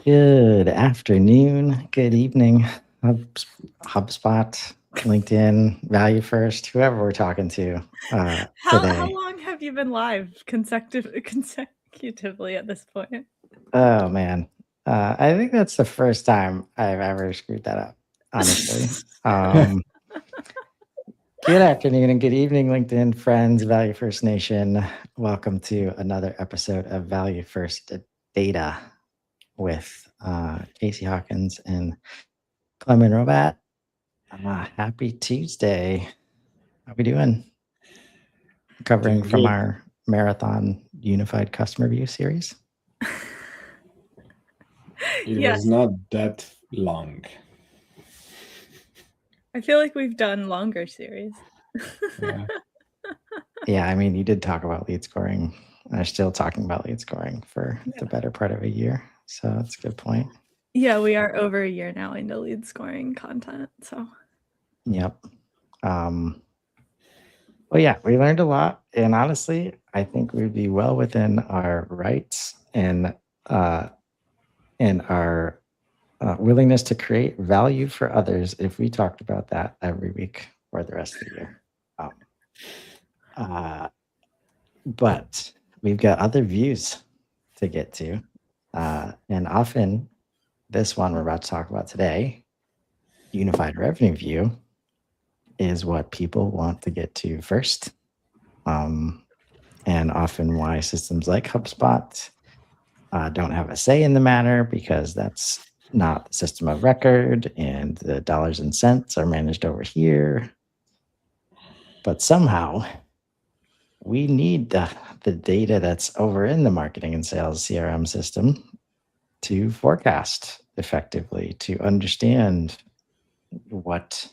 Good afternoon, good evening, HubSpot, LinkedIn, Value First, whoever we're talking to How today. long have you been live consecutively at this point? Oh man, I think that's the first time I've ever screwed that up, honestly. Good afternoon and good evening, LinkedIn friends, Value First Nation. Welcome to another episode of Value First Data with Casey Hawkins and Klemen Robat. Happy Tuesday. How we doing? Covering Doing from good. our marathon unified customer view series. It Yes. was not that long. I feel like we've done longer series. Yeah. Yeah, I mean, you did talk about lead scoring. I'm still talking about lead scoring for the better part of a year. So that's a good point. Yeah, we are over a year now into lead scoring content. So Yep. Well, yeah, we learned a lot. And honestly, I think we'd be well within our rights and our willingness to create value for others if we talked about that every week for the rest of the year. But we've got other views to get to. And often this one we're about to talk about today, unified revenue view, is what people want to get to first. And often why systems like HubSpot don't have a say in the matter, because that's not the system of record and the dollars and cents are managed over here. But somehow we need the data that's over in the marketing and sales CRM system to forecast effectively, to understand what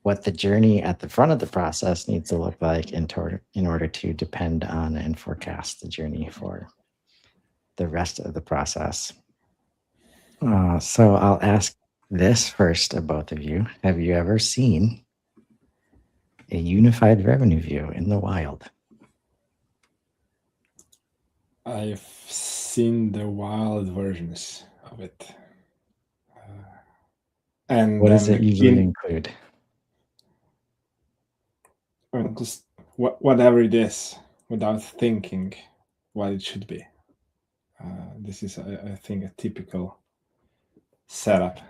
the journey at the front of the process needs to look like in order to depend on and forecast the journey for the rest of the process. So I'll ask this first of both of you. Have you ever seen a unified revenue view in the wild? I've seen the wild versions of it. And What does then it usually include? just whatever it is, without thinking what it should be. This is, I think, a typical setup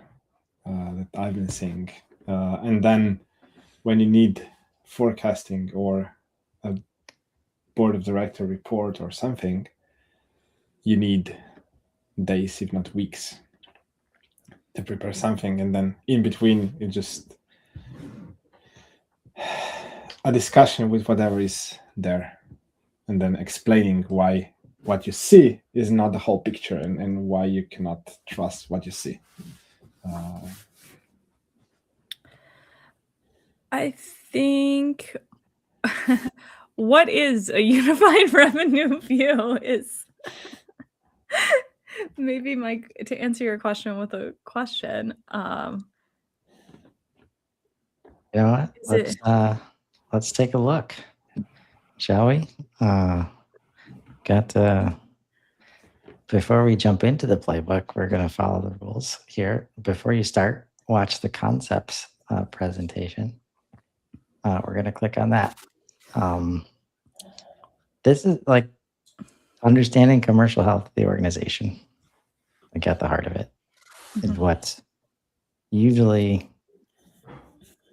that I've been seeing. And then when you need forecasting or a board of director report or something, you need days, if not weeks, to prepare something. And then in between, it's just a discussion with whatever is there, and then explaining why what you see is not the whole picture, and why you cannot trust what you see. I think what is a unified revenue view is maybe, Mike, to answer your question with a question. You know what? Let's take a look, shall we? Before we jump into the playbook, we're going to follow the rules here. Before you start, watch the concepts presentation. We're going to click on that. This is like understanding commercial health of the organization. Like at the heart of it is what usually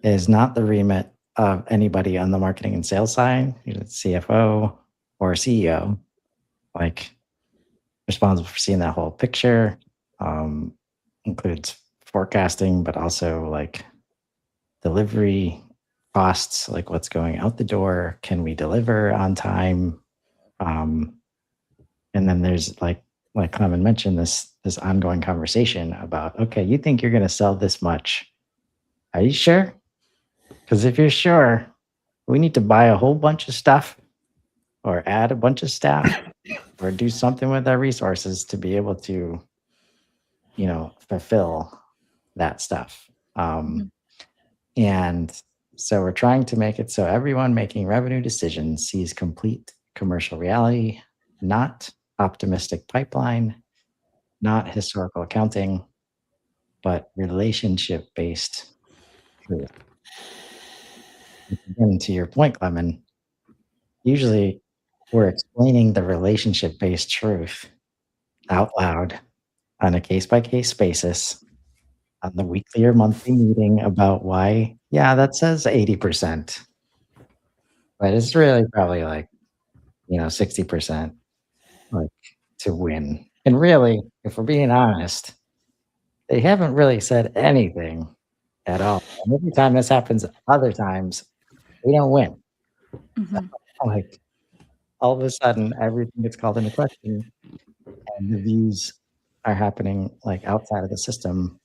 is not the remit of anybody on the marketing and sales side, CFO or CEO, like responsible for seeing that whole picture, includes forecasting, but also like delivery costs, like what's going out the door, can we deliver on time? And then there's like Klemen mentioned, this ongoing conversation about, okay, you think you're going to sell this much. Are you sure? Because if you're sure, we need to buy a whole bunch of stuff or add a bunch of staff or do something with our resources to be able to, fulfill that stuff. And so we're trying to make it so everyone making revenue decisions sees complete commercial reality, not optimistic pipeline, not historical accounting, but relationship-based truth. And to your point, Clement, usually we're explaining the relationship-based truth out loud on a case-by-case basis on the weekly or monthly meeting about why, yeah, that says 80%, but it's really probably like, 60% like to win. And really, if we're being honest, they haven't really said anything at all. And every time this happens, other times we don't win. Mhm. Like all of a sudden, everything gets called into question, and the views are happening like outside of the system,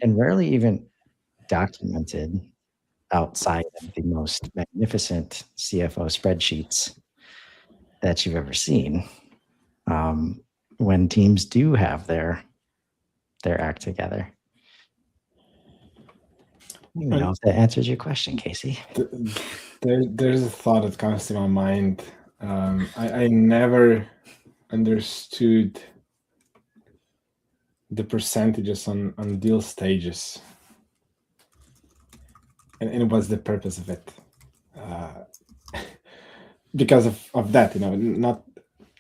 and rarely even documented outside of the most magnificent CFO spreadsheets that you've ever seen. Um, when teams do have their act together. If that answers your question, Casey. There's a thought that comes to my mind. I never understood the percentages on deal stages, and what's the purpose of it. Because of that, not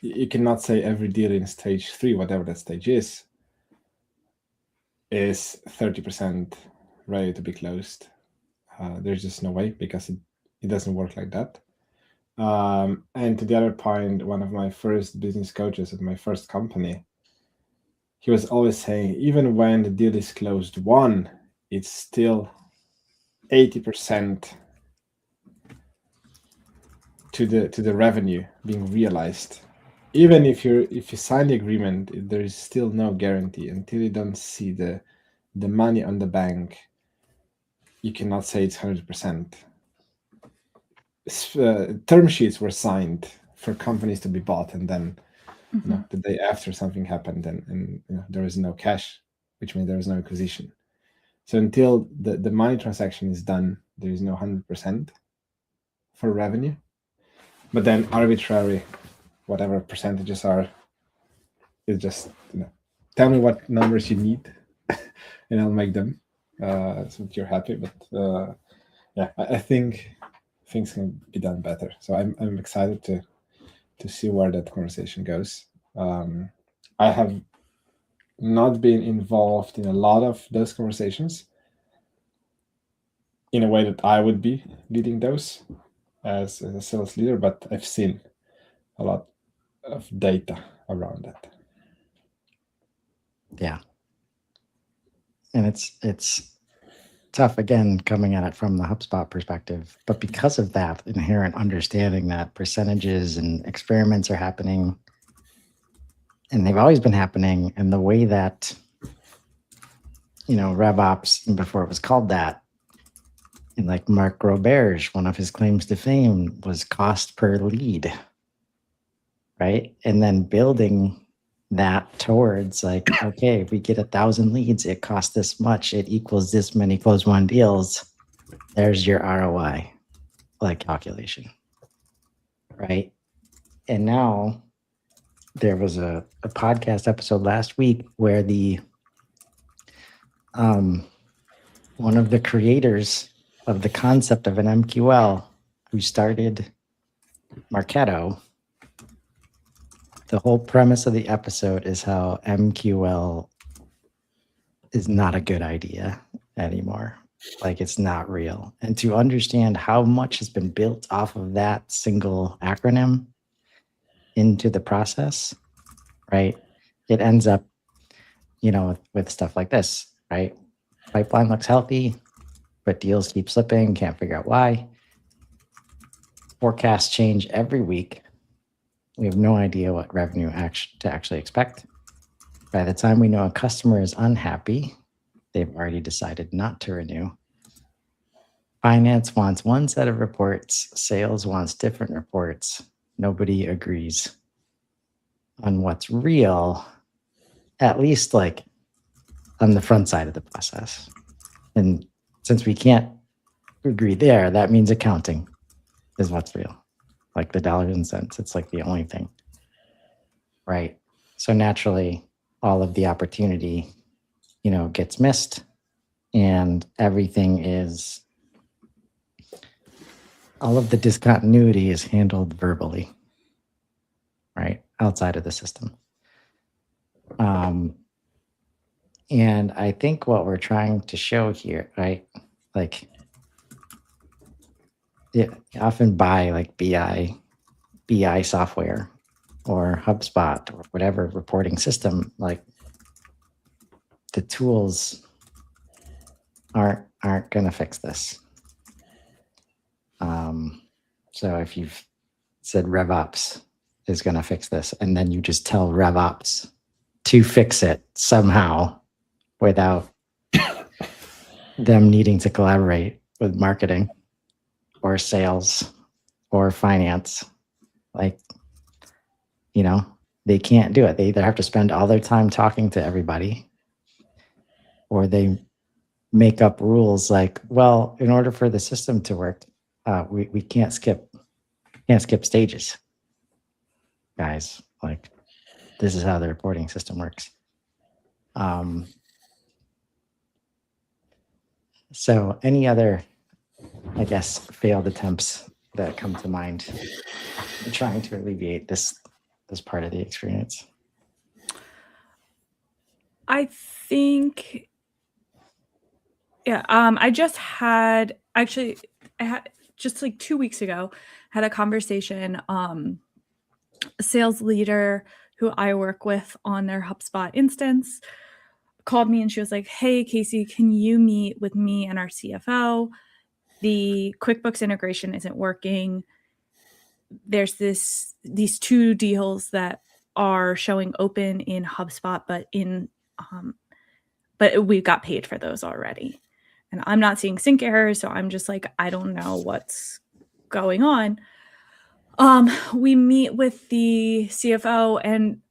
you cannot say every deal in stage 3, whatever that stage is 30% ready to be closed. There's just no way, because it doesn't work like that. And to the other point, one of my first business coaches at my first company, he was always saying, even when the deal is closed won, it's still 80% to the revenue being realized. Even if you sign the agreement, there is still no guarantee until you don't see the money on the bank. You cannot say it's 100%. Term sheets were signed for companies to be bought, and then the day after something happened, and there was no cash, which means there was no acquisition. So until the money transaction is done, there is no 100% for revenue. But then arbitrary, whatever percentages are, is just tell me what numbers you need, and I'll make them so you're happy. But yeah, I think things can be done better. So I'm excited to see where that conversation goes. I have not been involved in a lot of those conversations in a way that I would be leading those as a sales leader, but I've seen a lot of data around that. Yeah. And it's tough, again, coming at it from the HubSpot perspective, but because of that inherent understanding that percentages and experiments are happening, and they've always been happening, and the way that RevOps, before it was called that, and like Mark Roberge, one of his claims to fame was cost per lead, right? And then building that towards like, okay, if we get 1,000 leads, it costs this much, it equals this many close won deals. There's your ROI, like calculation, right? And now there was a podcast episode last week where the one of the creators of the concept of an MQL, who started Marketo, the whole premise of the episode is how MQL is not a good idea anymore. Like, it's not real. And to understand how much has been built off of that single acronym into the process, right? It ends up, with stuff like this, right? Pipeline looks healthy, but deals keep slipping, can't figure out why. Forecasts change every week. We have no idea what revenue to actually expect. By the time we know a customer is unhappy, they've already decided not to renew. Finance wants one set of reports, sales wants different reports. Nobody agrees on what's real, at least like on the front side of the process. And since we can't agree there, that means accounting is what's real. Like the dollars and cents, it's like the only thing. right? So naturally, all of the opportunity, gets missed, and all of the discontinuity is handled verbally, right, outside of the system. And I think what we're trying to show here, right, like, you often buy like BI software or HubSpot or whatever reporting system, like the tools aren't going to fix this. So if you've said RevOps is going to fix this, and then you just tell RevOps to fix it somehow without them needing to collaborate with marketing or sales or finance, like, they can't do it. They either have to spend all their time talking to everybody, or they make up rules like, well, in order for the system to work, we can't skip stages, guys. Like, this is how the reporting system works. So any other, I guess, failed attempts that come to mind in trying to alleviate this part of the experience? I think, yeah. I had just like 2 weeks ago, had a conversation. A sales leader who I work with on their HubSpot instance called me and she was like, "Hey, Casey, can you meet with me and our CFO? The QuickBooks integration isn't working. There's these 2 deals that are showing open in HubSpot, but we got paid for those already. And I'm not seeing sync errors, so I'm just like, I don't know what's going on." We meet with the CFO, and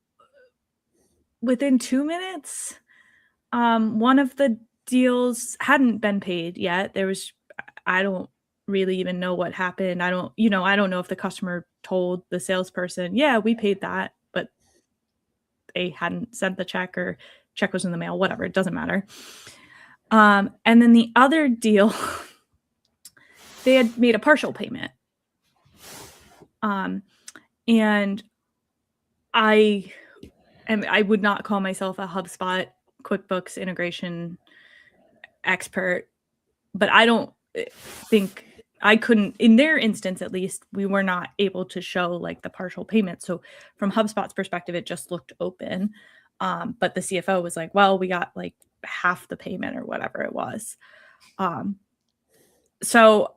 within 2 minutes, one of the deals hadn't been paid yet. I don't really even know what happened. I don't know if the customer told the salesperson, "Yeah, we paid that," but they hadn't sent the check, or check was in the mail, whatever, it doesn't matter. And then the other deal, they had made a partial payment. And I would not call myself a HubSpot QuickBooks integration expert, but I don't think I couldn't, in their instance at least, we were not able to show like the partial payment. So from HubSpot's perspective, it just looked open. But the CFO was like, "Well, we got like half the payment," or whatever it was. So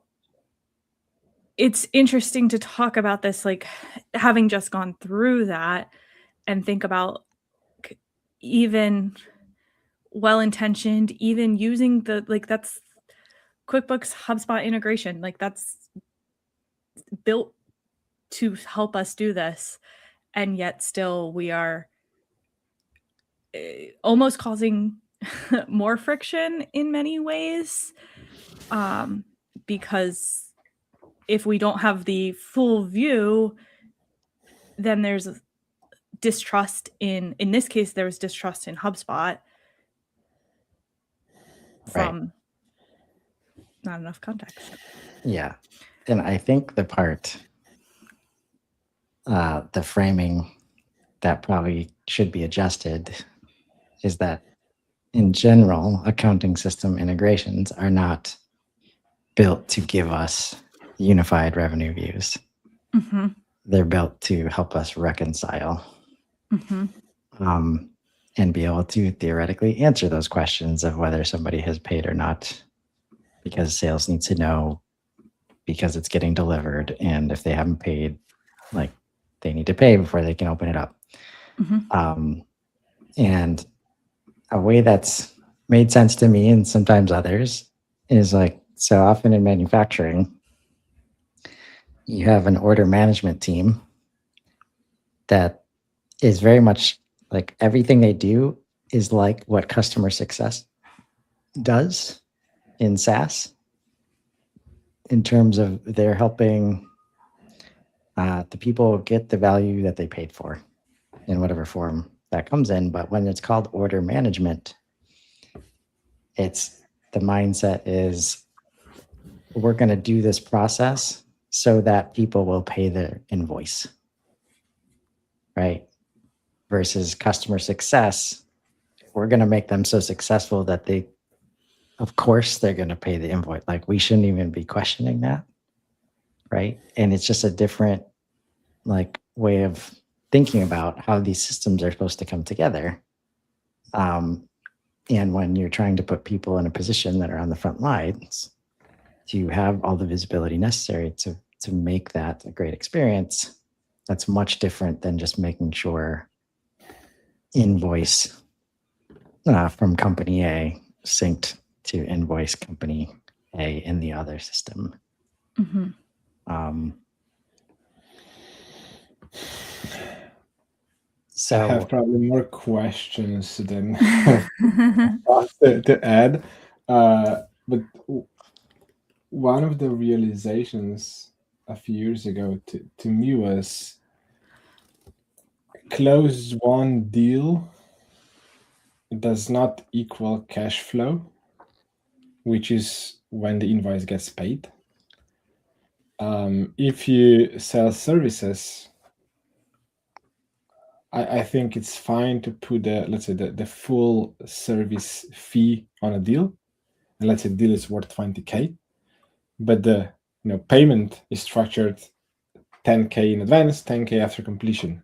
it's interesting to talk about this, like having just gone through that, and think about even well-intentioned, even using that's QuickBooks HubSpot integration, like that's built to help us do this. And yet still we are almost causing more friction in many ways. Because if we don't have the full view, then there's distrust in this case, there was distrust in HubSpot from not enough context. Yeah. And I think the framing that probably should be adjusted is that in general, accounting system integrations are not built to give us unified revenue views. Mm-hmm. They're built to help us reconcile. Mm-hmm. And be able to theoretically answer those questions of whether somebody has paid or not, because sales needs to know, because it's getting delivered, and if they haven't paid, like, they need to pay before they can open it up. Mm-hmm. And a way that's made sense to me and sometimes others is like, so often in manufacturing, you have an order management team that is very much like everything they do is like what customer success does in SaaS, in terms of they're helping the people get the value that they paid for. in whatever form that comes in. But when it's called order management, it's the mindset is we're going to do this process so that people will pay their invoice, right? Versus customer success, we're going to make them so successful that they, of course, they're going to pay the invoice. Like we shouldn't even be questioning that, right? And it's just a different like way of thinking about how these systems are supposed to come together. And when you're trying to put people in a position that are on the front lines to have all the visibility necessary to make that a great experience, that's much different than just making sure invoice from company A synced to invoice company A in the other system. So I have probably more questions than to add. But one of the realizations a few years ago to me was close one deal does not equal cash flow, which is when the invoice gets paid. If you sell services, I think it's fine to put let's say the full service fee on a deal, and let's say the deal is worth 20K, but the payment is structured 10K in advance, 10K after completion,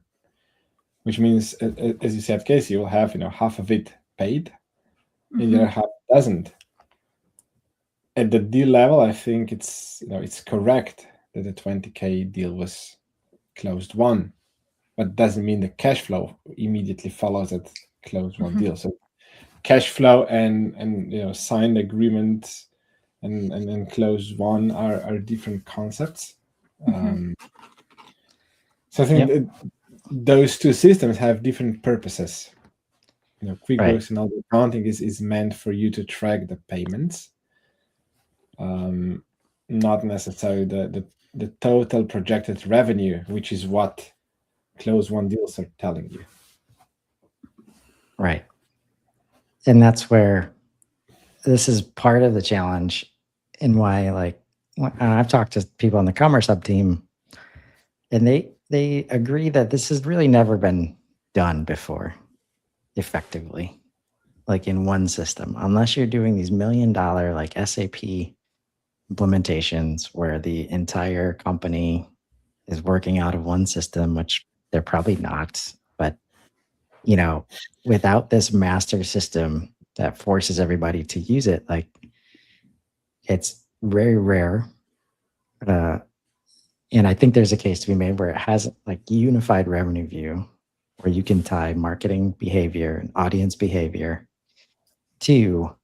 which means, as you said, Casey, you'll have half of it paid, and the other half doesn't. At the deal level, I think it's correct that the 20K deal was closed won, but doesn't mean the cash flow immediately follows that closed won deal. So cash flow and signed agreement and closed won are different concepts. So I think that those two systems have different purposes. QuickBooks and all the accounting is meant for you to track the payments, not necessarily the total projected revenue, which is what close one deals are telling you. Right. And that's where this is part of the challenge, and why, like, I've talked to people on the Commerce Hub team, and they agree that this has really never been done before effectively, like in one system, unless you're doing these $1 million like SAP implementations where the entire company is working out of one system, which they're probably not. But without this master system that forces everybody to use it, like it's very rare. And I think there's a case to be made where it has like unified revenue view, where you can tie marketing behavior and audience behavior to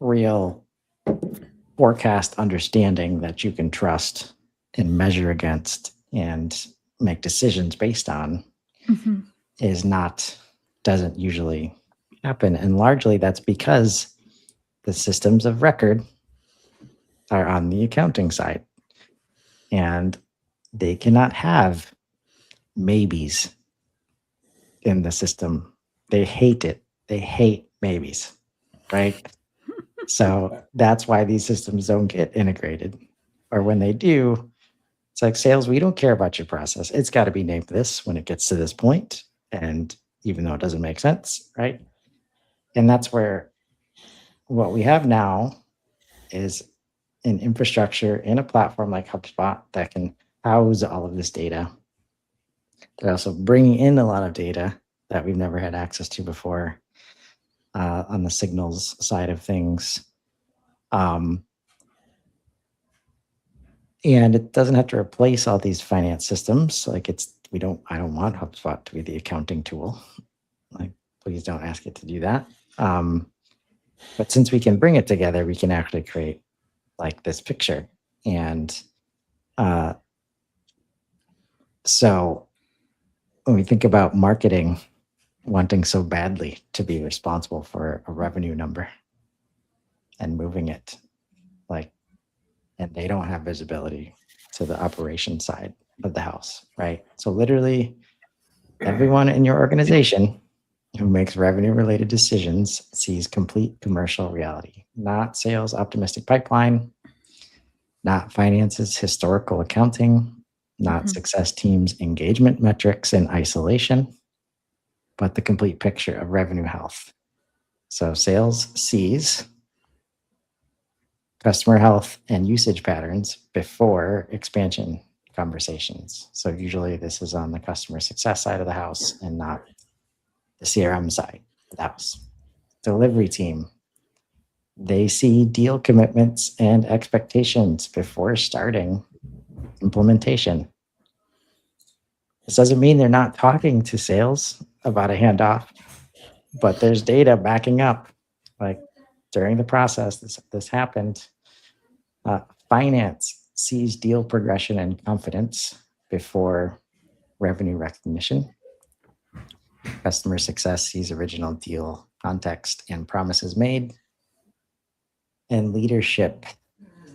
real forecast understanding that you can trust and measure against and make decisions based on. Doesn't usually happen. And largely that's because the systems of record are on the accounting side, and they cannot have maybes in the system. They hate it. They hate maybes, right? So that's why these systems don't get integrated. Or when they do, it's like, sales, we don't care about your process. It's got to be named this when it gets to this point. And even though it doesn't make sense, right? And that's where what we have now is an infrastructure in a platform like HubSpot that can house all of this data. They're also bringing in a lot of data that we've never had access to before on the signals side of things. And it doesn't have to replace all these finance systems. Like I don't want HubSpot to be the accounting tool. Like, please don't ask it to do that. But since we can bring it together, we can actually create like this picture. And so when we think about marketing wanting so badly to be responsible for a revenue number and moving it, and they don't have visibility to the operation side of the house, right? So literally Everyone in your organization who makes revenue-related decisions sees complete commercial reality, not sales optimistic pipeline, not finances historical accounting, not success teams engagement metrics in isolation, but the complete picture of revenue health. So sales sees customer health and usage patterns before expansion conversations. So usually this is on the customer success side of the house and not the CRM side of the house. Delivery team, they see deal commitments and expectations before starting implementation. This doesn't mean they're not talking to sales about a handoff, but there's data backing up. Like during the process, this happened. Finance sees deal progression and confidence before revenue recognition. Customer success sees original deal context and promises made. And leadership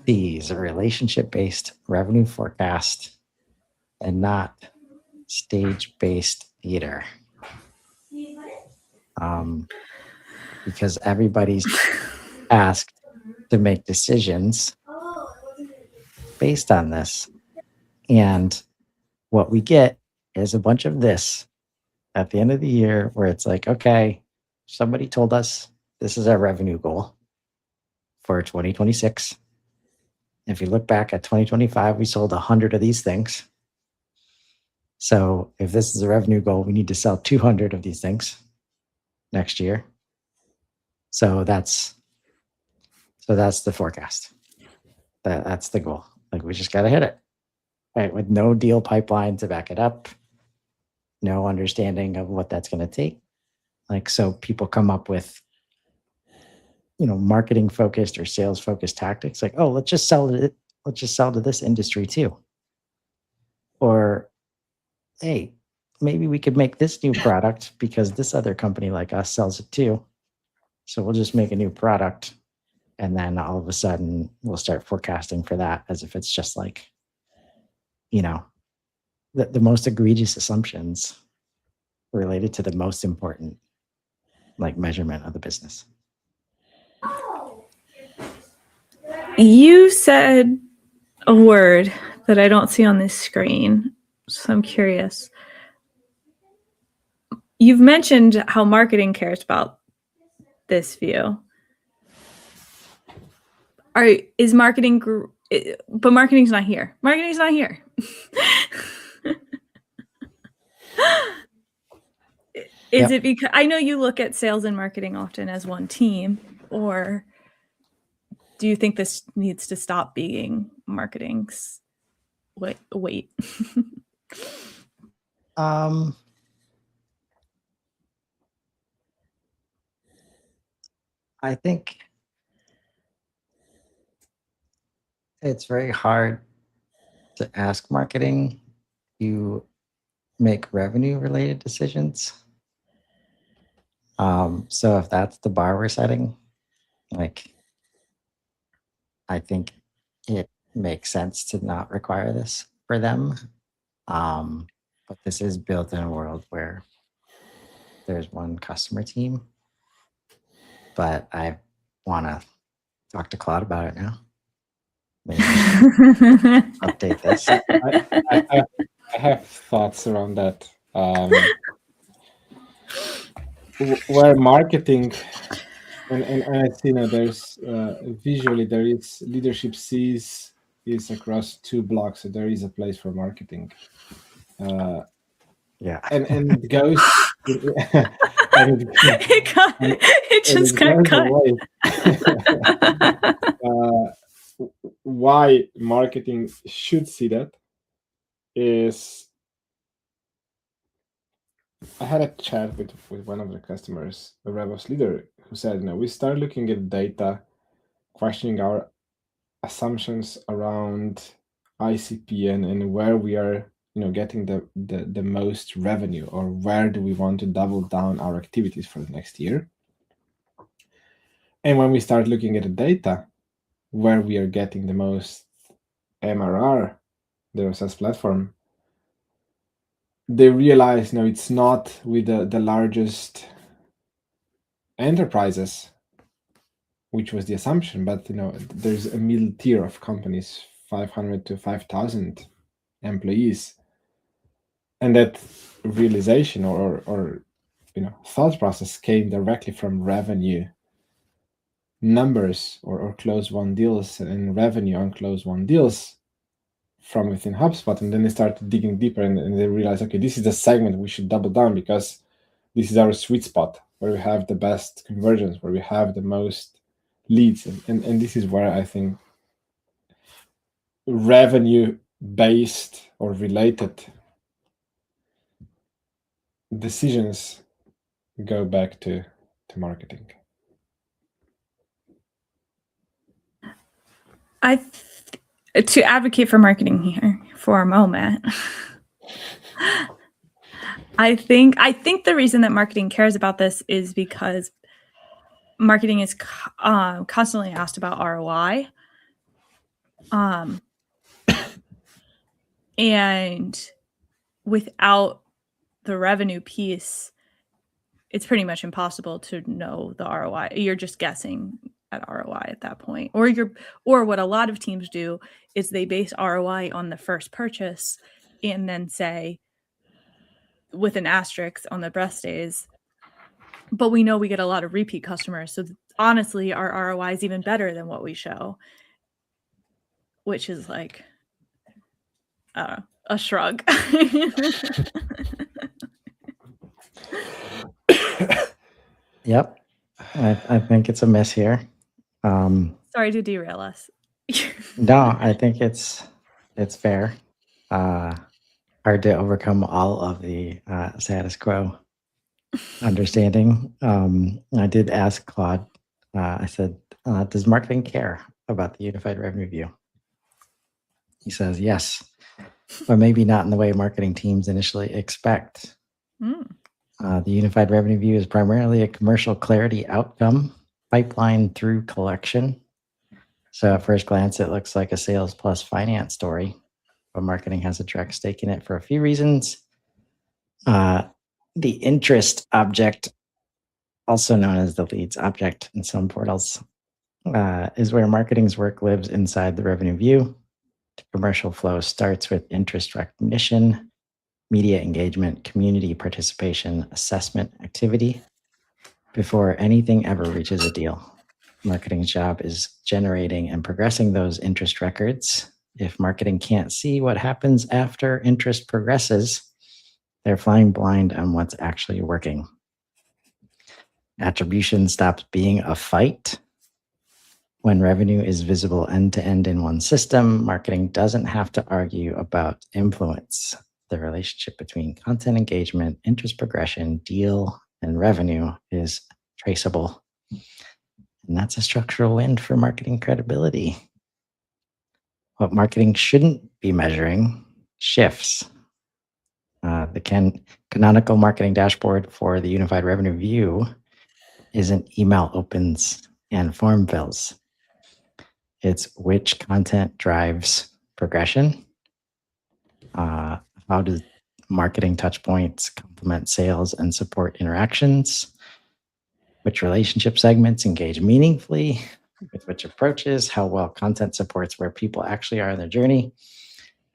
sees a relationship-based revenue forecast and not stage-based theater. Because everybody's asked to make decisions based on this. And what we get is a bunch of this at the end of the year where it's like, okay, somebody told us this is our revenue goal for 2026. If you look back at 2025, we sold 100 of these things. So if this is a revenue goal, we need to sell 200 of these things next year. So that's the forecast. That's the goal. Like we just got to hit it, right? With no deal pipeline to back it up, no understanding of what that's going to take. Like, so people come up with, marketing focused or sales focused tactics. Like, oh, let's just sell it. Let's just sell to this industry too. Or, hey, maybe we could make this new product because this other company like us sells it too. So we'll just make a new product. And then all of a sudden we'll start forecasting for that as if it's just like, the most egregious assumptions related to the most important measurement of the business. You said a word that I don't see on this screen, so I'm curious. You've mentioned how marketing cares about this view. Is marketing, but marketing's not here. Marketing's not here. Is it because I know you look at sales and marketing often as one team, or do you think this needs to stop being marketing's weight? I think it's very hard to ask marketing to make revenue related decisions. So if that's the bar we're setting, I think it makes sense to not require this for them. But this is built in a world where there's one customer team. But I want to talk to Claude about it now. Maybe update this. I have thoughts around that. Where marketing and I see now there's visually there is leadership sees is across two blocks, so there is a place for marketing. Yeah, and it goes. It just got cut. Why marketing should see that is I had a chat with one of the customers, a RevOps leader, who said, we start looking at data, questioning our assumptions around ICP and where we are, getting the most revenue, or where do we want to double down our activities for the next year. And when we start looking at the data, where we are getting the most MRR, the SaaS platform, they realize, no, it's not with the largest enterprises, which was the assumption, but there's a middle tier of companies, 500 to 5,000 employees, and that realization or thought process came directly from revenue numbers or close one deals and revenue on close one deals from within HubSpot. And then they started digging deeper and they realized, okay, this is the segment we should double down, because this is our sweet spot where we have the best conversions, where we have the most leads. And this is where I think revenue based or related decisions go back to marketing. To advocate for marketing here for a moment. I think the reason that marketing cares about this is because marketing is constantly asked about ROI. And without the revenue piece, it's pretty much impossible to know the ROI. You're just guessing at ROI at that point. Or what a lot of teams do is they base ROI on the first purchase and then say, with an asterisk on the breast days, but we know we get a lot of repeat customers. So honestly, our ROI is even better than what we show, which is like a shrug. Yep. I think it's a miss here. Sorry to derail us. No, I think it's fair. Hard to overcome all of the status quo understanding. I did ask Claude, I said, does marketing care about the unified revenue view? He says, yes, but maybe not in the way marketing teams initially expect. The unified revenue view is primarily a commercial clarity outcome pipeline through collection. So at first glance, it looks like a sales plus finance story, but marketing has a direct stake in it for a few reasons. The interest object, also known as the leads object in some portals, is where marketing's work lives inside the revenue view. The commercial flow starts with interest recognition, media engagement, community participation, assessment activity before anything ever reaches a deal. Marketing's job is generating and progressing those interest records. If marketing can't see what happens after interest progresses, they're flying blind on what's actually working. Attribution stops being a fight. When revenue is visible end-to-end in one system, marketing doesn't have to argue about influence. The relationship between content engagement, interest progression, deal, and revenue is traceable. And that's a structural win for marketing credibility. What marketing shouldn't be measuring shifts. The canonical marketing dashboard for the unified revenue view isn't email opens and form fills. It's which content drives progression. How does marketing touch points complement sales and support interactions? Which relationship segments engage meaningfully with which approaches, how well content supports where people actually are in their journey,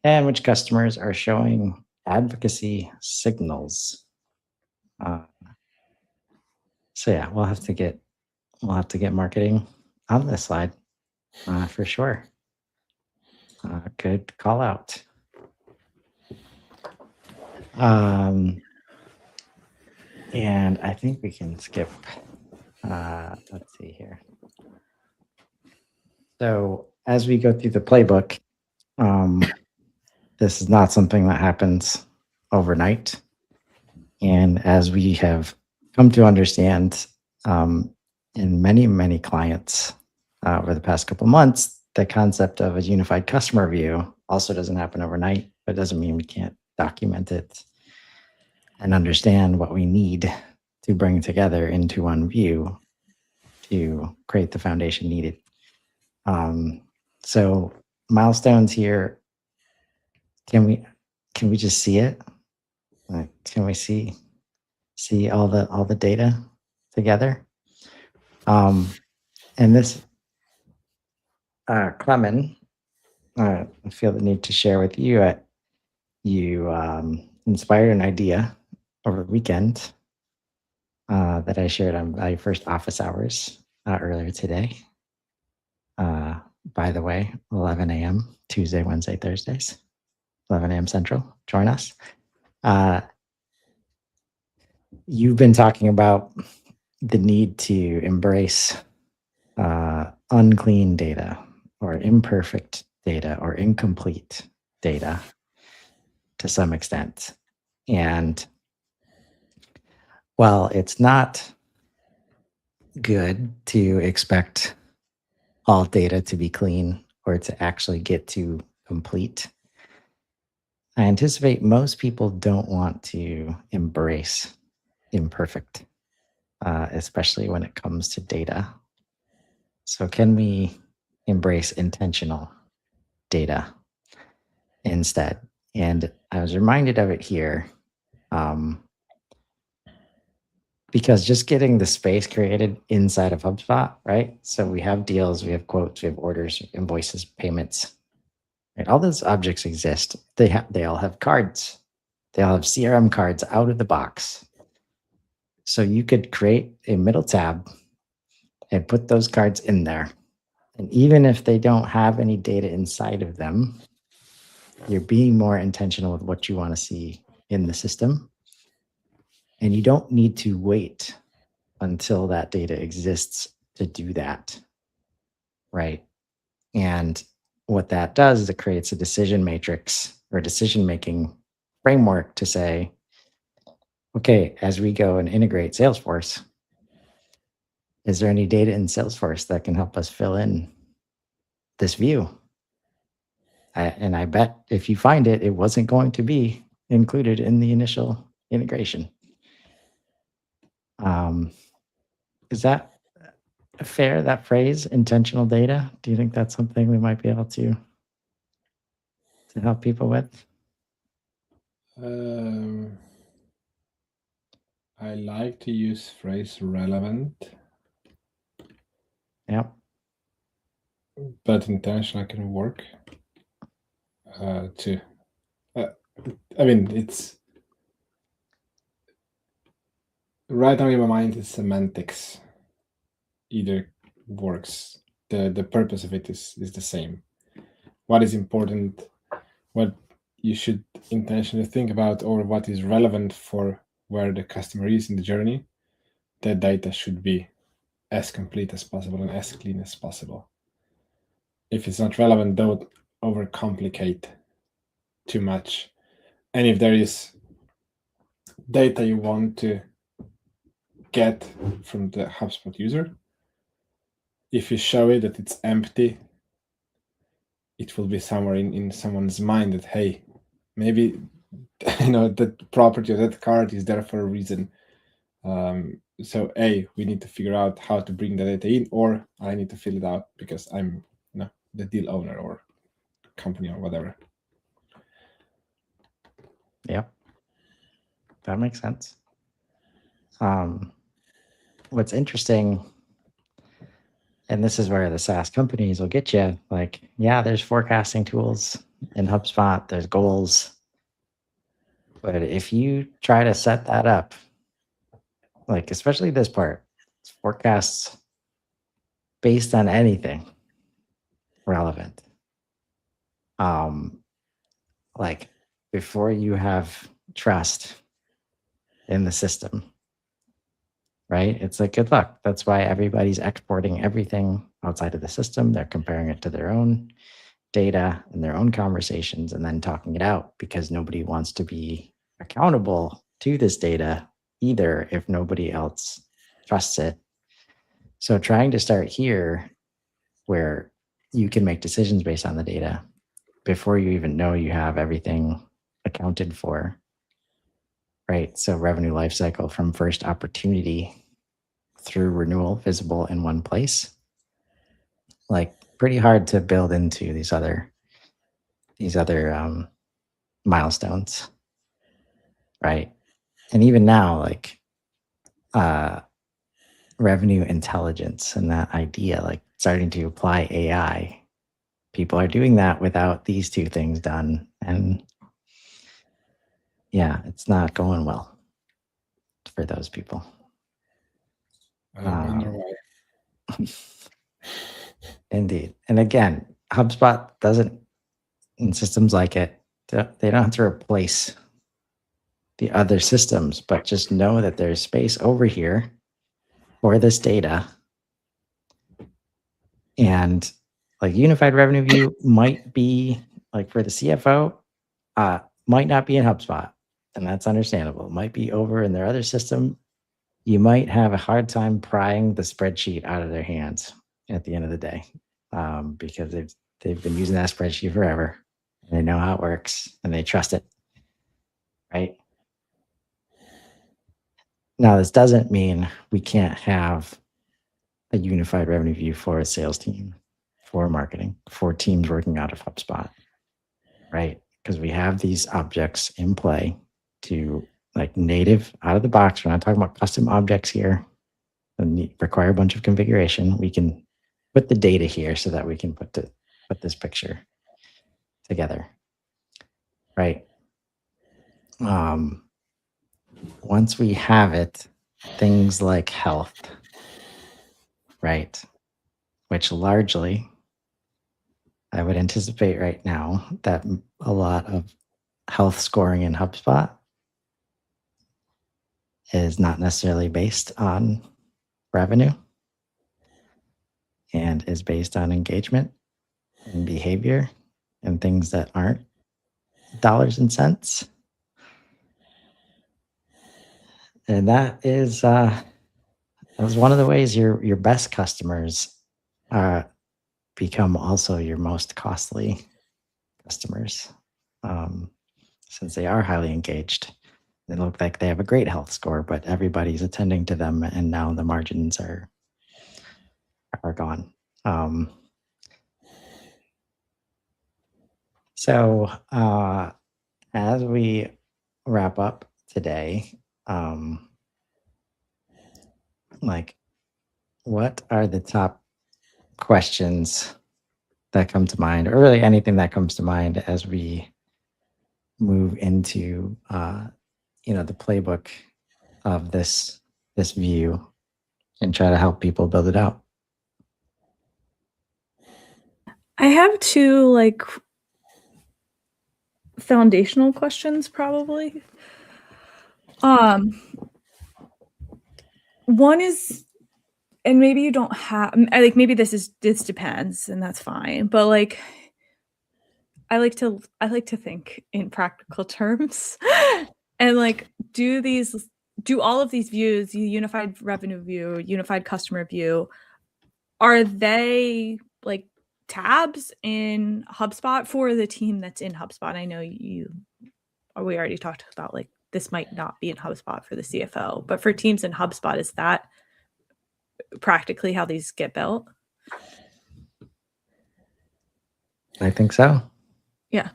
and which customers are showing advocacy signals. So yeah, we'll have to get marketing on this slide for sure. Good call out. And I think we can skip. Let's see here. So as we go through the playbook, this is not something that happens overnight. And as we have come to understand in many, many clients over the past couple of months, the concept of a unified customer view also doesn't happen overnight, but it doesn't mean we can't document it and understand what we need to bring together into one view to create the foundation needed. So milestones here, can we just see it? Like, can we see all the data together? And this Klemen, I feel the need to share with you. You inspired an idea over the weekend that I shared on my first office hours earlier today. By the way, 11 a.m. Tuesday, Wednesday, Thursdays, 11 a.m. Central. Join us. You've been talking about the need to embrace unclean data or imperfect data or incomplete data to some extent. And while it's not good to expect all data to be clean or to actually get to complete, I anticipate most people don't want to embrace imperfect, especially when it comes to data. So, can we embrace intentional data instead? And I was reminded of it here because just getting the space created inside of HubSpot, right? So we have deals, we have quotes, we have orders, invoices, payments. Right? All those objects exist. They all have cards. They all have CRM cards out of the box. So you could create a middle tab and put those cards in there. And even if they don't have any data inside of them, you're being more intentional with what you want to see in the system. And you don't need to wait until that data exists to do that. Right. And what that does is it creates a decision matrix or decision making framework to say, okay, as we go and integrate Salesforce, is there any data in Salesforce that can help us fill in this view? And I bet if you find it, it wasn't going to be included in the initial integration. Is that fair, that phrase, intentional data? Do you think that's something we might be able to help people with? I like to use phrase relevant. Yep. But intentional can work too. I mean, it's right now in my mind. It's semantics. Either works. The purpose of it is the same. What is important, what you should intentionally think about, or what is relevant for where the customer is in the journey, that data should be as complete as possible and as clean as possible. If it's not relevant, don't overcomplicate too much. And if there is data you want to get from the HubSpot user, if you show it that it's empty, it will be somewhere in someone's mind that, hey, maybe that property or that card is there for a reason. So we need to figure out how to bring the data in, or I need to fill it out because I'm the deal owner or company or whatever. Yep. That makes sense. What's interesting, and this is where the SaaS companies will get you, like, yeah, there's forecasting tools in HubSpot, there's goals. But if you try to set that up, like, especially this part, it's forecasts based on anything relevant. Like, before you have trust in the system, right? It's like, good luck. That's why everybody's exporting everything outside of the system. They're comparing it to their own data and their own conversations and then talking it out, because nobody wants to be accountable to this data either if nobody else trusts it. So trying to start here where you can make decisions based on the data before you even know you have everything accounted for, right? So revenue lifecycle from first opportunity through renewal visible in one place. Like, pretty hard to build into these other milestones. right? And even now, like revenue intelligence and that idea, like starting to apply AI, people are doing that without these two things done. And yeah, it's not going well for those people. I wonder why. Indeed. And again, HubSpot doesn't, and systems like it, they don't have to replace the other systems, but just know that there's space over here for this data. And like unified revenue view might be like for the CFO, might not be in HubSpot. And that's understandable. It might be over in their other system. You might have a hard time prying the spreadsheet out of their hands at the end of the day, because they've been using that spreadsheet forever. And they know how it works and they trust it, right? Now, this doesn't mean we can't have a unified revenue view for a sales team, for marketing, for teams working out of HubSpot, right? Because we have these objects in play to like native out of the box. We're not talking about custom objects here and require a bunch of configuration. We can put the data here so that we can put this picture together, right? Once we have it, things like health, right? Which largely, I would anticipate right now that a lot of health scoring in HubSpot is not necessarily based on revenue and is based on engagement and behavior and things that aren't dollars and cents. And that is one of the ways your best customers become also your most costly customers, since they are highly engaged. They look like they have a great health score, but everybody's attending to them, and now the margins are gone. So as we wrap up today, like, what are the top questions that come to mind, or really anything that comes to mind as we move into the playbook of this view and try to help people build it out? I have two like foundational questions probably. One is, and maybe you don't have, like maybe this depends and that's fine, but like I like to think in practical terms and like do all of these views, unified revenue view, unified customer view, are they like tabs in HubSpot for the team that's in HubSpot? I know we already talked about like this might not be in HubSpot for the CFO, but for teams in HubSpot, is that practically how these get built? I think so. Yeah.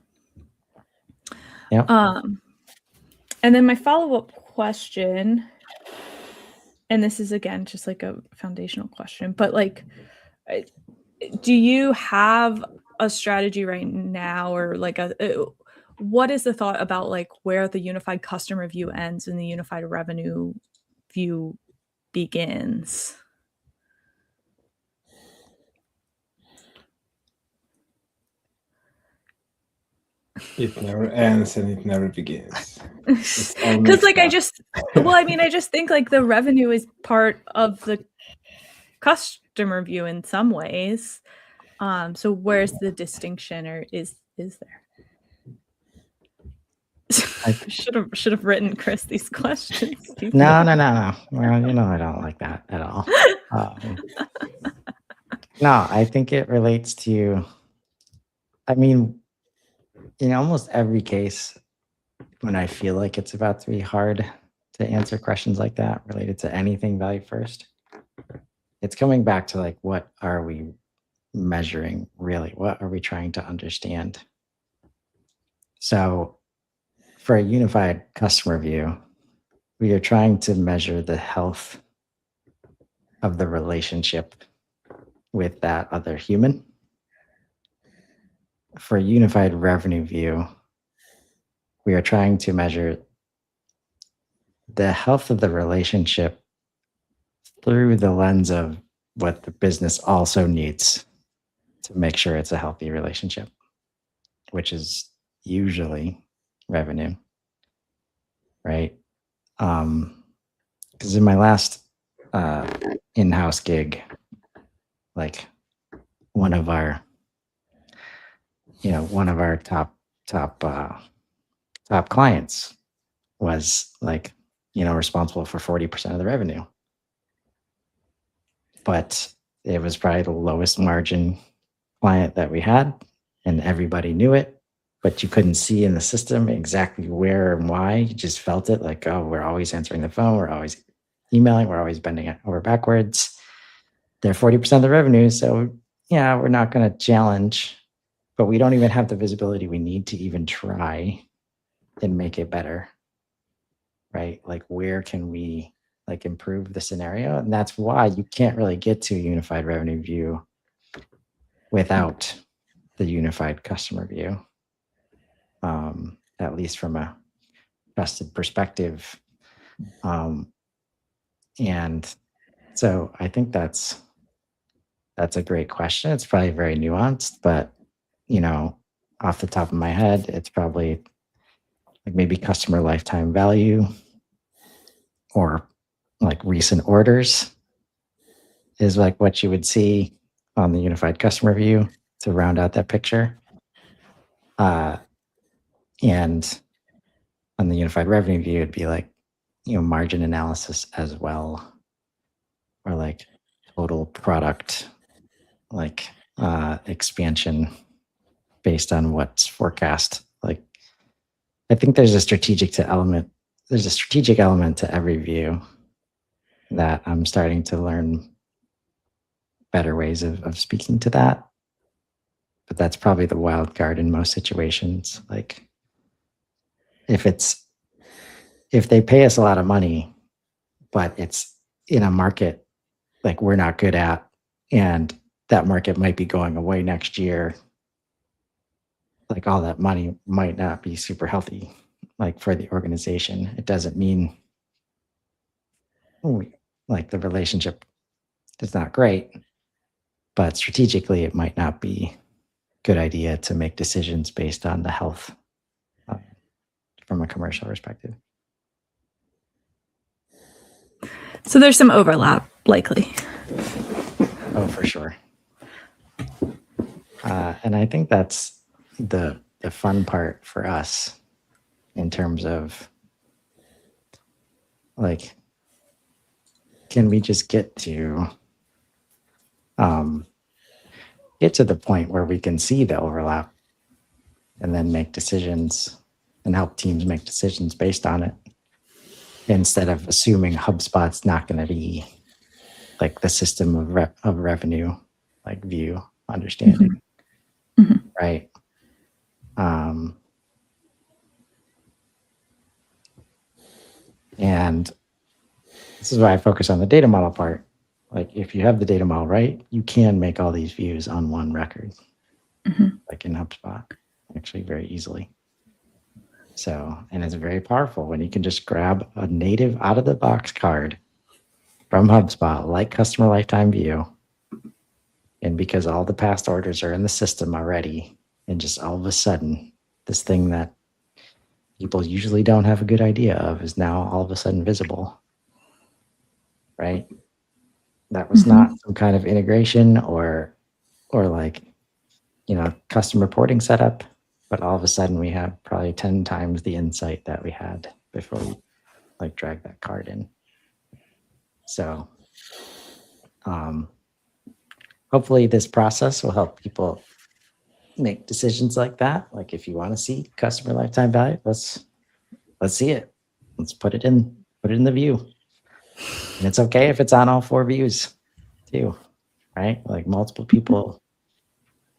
Yeah. And then my follow-up question, and this is again just like a foundational question, but like, do you have a strategy right now, or like what is the thought about like where the unified customer view ends and the unified revenue view begins? It never ends and it never begins. Because like I just think like the revenue is part of the customer view in some ways. So where's the distinction, or is there? I should have written Chris these questions. No. Well, I don't like that at all. No, I think it relates to, I mean, in almost every case, when I feel like it's about to be hard to answer questions like that related to anything value first, it's coming back to like, what are we measuring really? What are we trying to understand? So for a unified customer view, we are trying to measure the health of the relationship with that other human. For a unified revenue view, we are trying to measure the health of the relationship through the lens of what the business also needs to make sure it's a healthy relationship, which is usually revenue, right? Because in my last in-house gig, like one of our top clients was like, responsible for 40% of the revenue, but it was probably the lowest margin client that we had, and everybody knew it, but you couldn't see in the system exactly where and why. You just felt it, like, oh, we're always answering the phone, we're always emailing, we're always bending it over backwards. They're 40% of the revenue, so yeah, we're not going to challenge, but we don't even have the visibility we need to even try and make it better, right? Like, where can we like improve the scenario? And that's why you can't really get to a unified revenue view without the unified customer view, at least from a trusted perspective. And so I think that's a great question. It's probably very nuanced, but off the top of my head, it's probably like maybe customer lifetime value or like recent orders is like what you would see on the unified customer view to round out that picture. And on the unified revenue view, it'd be like, margin analysis as well, or like total product, like expansion based on what's forecast. Like, I think there's a strategic element to every view that I'm starting to learn better ways of speaking to that. But that's probably the wild card in most situations. Like, if they pay us a lot of money, but it's in a market like we're not good at, and that market might be going away next year, like all that money might not be super healthy, like for the organization. It doesn't mean like the relationship is not great, but strategically it might not be a good idea to make decisions based on the health from a commercial perspective. So there's some overlap, likely. Oh, for sure. And I think that's the fun part for us in terms of like, can we just get to the point where we can see the overlap and then make decisions and help teams make decisions based on it, instead of assuming HubSpot's not going to be like the system of revenue, like view understanding, right? And this is why I focus on the data model part. Like, if you have the data model right, you can make all these views on one record, like in HubSpot, actually very easily. So, and it's very powerful when you can just grab a native out of the box card from HubSpot, like customer lifetime view. And because all the past orders are in the system already, and just all of a sudden, this thing that people usually don't have a good idea of is now all of a sudden visible, right? That was not some kind of integration or like, custom reporting setup, but all of a sudden we have probably 10 times the insight that we had before we like drag that card in. So hopefully this process will help people make decisions like that. Like, if you want to see customer lifetime value, let's see it. Let's put it in the view. And it's okay if it's on all 4 views too, right? Like, multiple people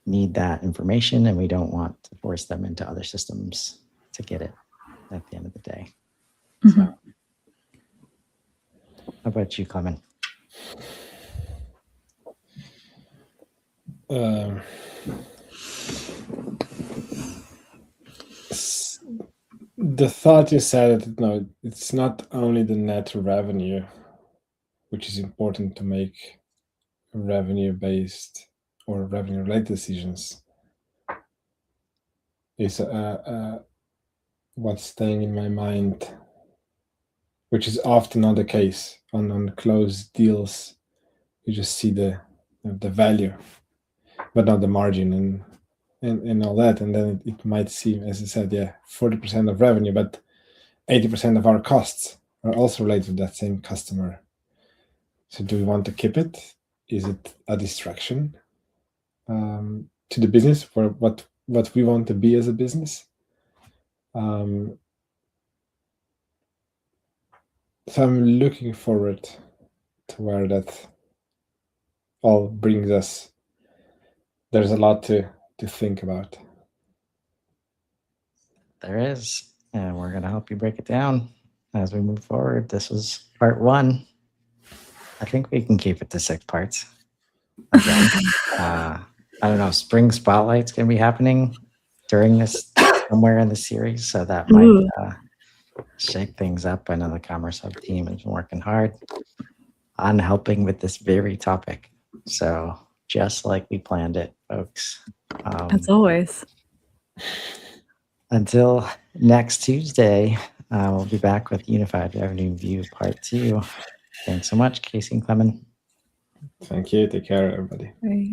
need that information, and we don't want to force them into other systems to get it. at the end of the day. Mhm. So, how about you, Klemen? The thought you said that no, it's not only the net revenue, which is important to make revenue-based or revenue-related decisions. Is what's staying in my mind, which is often not the case on closed deals. You just see the value, but not the margin and all that. And then it might seem, as I said, 40% of revenue, but 80% of our costs are also related to that same customer. So do we want to keep it? Is it a distraction to the business for what we want to be as a business? So I'm looking forward to where that all brings us. There's a lot to think about. There is, and we're going to help you break it down as we move forward. This was part 1. I think we can keep it to 6 parts. Again, I don't know. Spring Spotlight's going to be happening during this somewhere in the series, so that might shake things up. I know the Commerce Hub team has been working hard on helping with this very topic. So just like we planned it, folks. As always. Until next Tuesday, we'll be back with Unified Revenue View Part 2. Thanks so much, Casey and Klemen. Thank you. Take care, everybody. Right.